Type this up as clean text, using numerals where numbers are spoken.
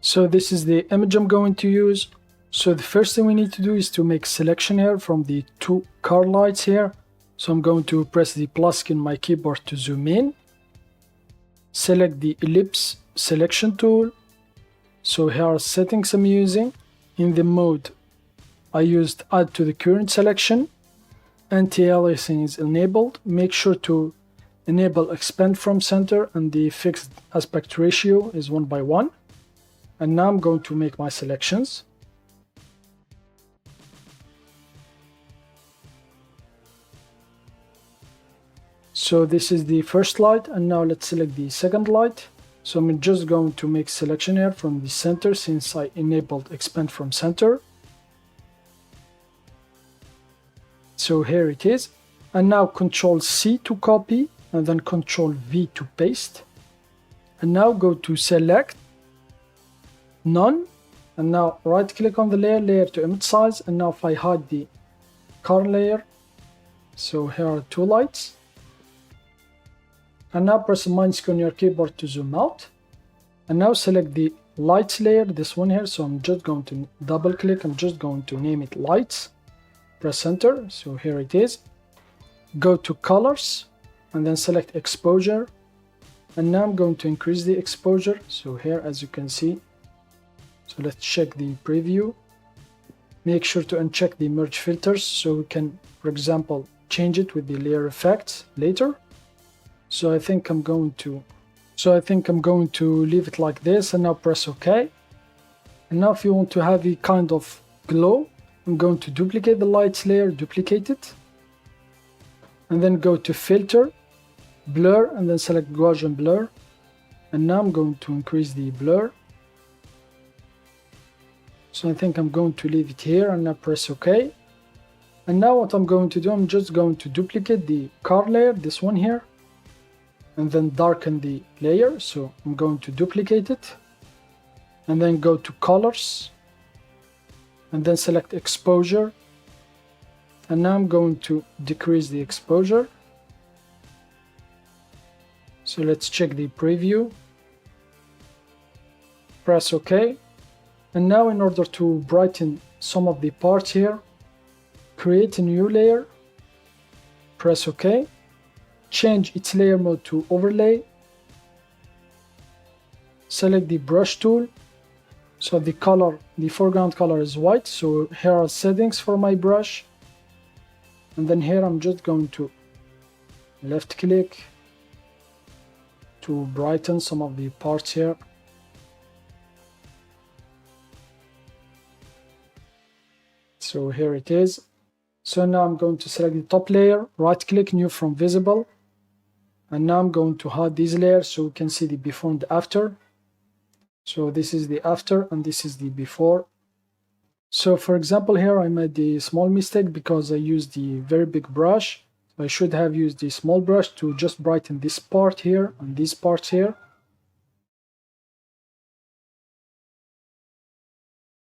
So this is the image I'm going to use. So the first thing we need to do is to make selection here from the two car lights here. So I'm going to press the plus key on my keyboard to zoom in. Select the ellipse selection tool. So here are settings I'm using. In the mode, I used add to the current selection. Anti-aliasing is enabled. Make sure to enable expand from center, and the fixed aspect ratio is 1:1. And now I'm going to make my selections. So this is the first light, and now let's select the second light. So I'm just going to make selection here from the center since I enabled expand from center. So here it is. And now Control C to copy and then Control V to paste. And now go to select, none, and now right click on the layer to image size. And now if I hide the car layer, so here are two lights. And now press minus key on your keyboard to zoom out. And now select the lights layer, this one here. So I'm just going to double click. I'm just going to name it lights. Press enter. So here it is. Go to colors and then select exposure. And now I'm going to increase the exposure. So here, as you can see. So let's check the preview. Make sure to uncheck the merge filters so we can, for example, change it with the layer effects later. So I think I'm going to leave it like this, and now press OK. And now if you want to have a kind of glow, I'm going to duplicate the lights layer, duplicate it, and then go to filter, blur, and then select Gaussian blur. And now I'm going to increase the blur. So I think I'm going to leave it here, and now press OK. And now what I'm going to do, I'm just going to duplicate the car layer, this one here, and then darken the layer. So I'm going to duplicate it and then go to colors and then select exposure. And now I'm going to decrease the exposure. So let's check the preview. Press OK. And now in order to brighten some of the parts here, create a new layer. Press OK. Change its layer mode to overlay. Select the brush tool. So the foreground color is white. So here are settings for my brush. And then here I'm just going to left click to brighten some of the parts here. So here it is. So now I'm going to select the top layer, right click, new from visible. And now I'm going to hide these layers so we can see the before and after. So this is the after and this is the before. So for example here I made a small mistake because I used the very big brush. I should have used the small brush to just brighten this part here and these parts here.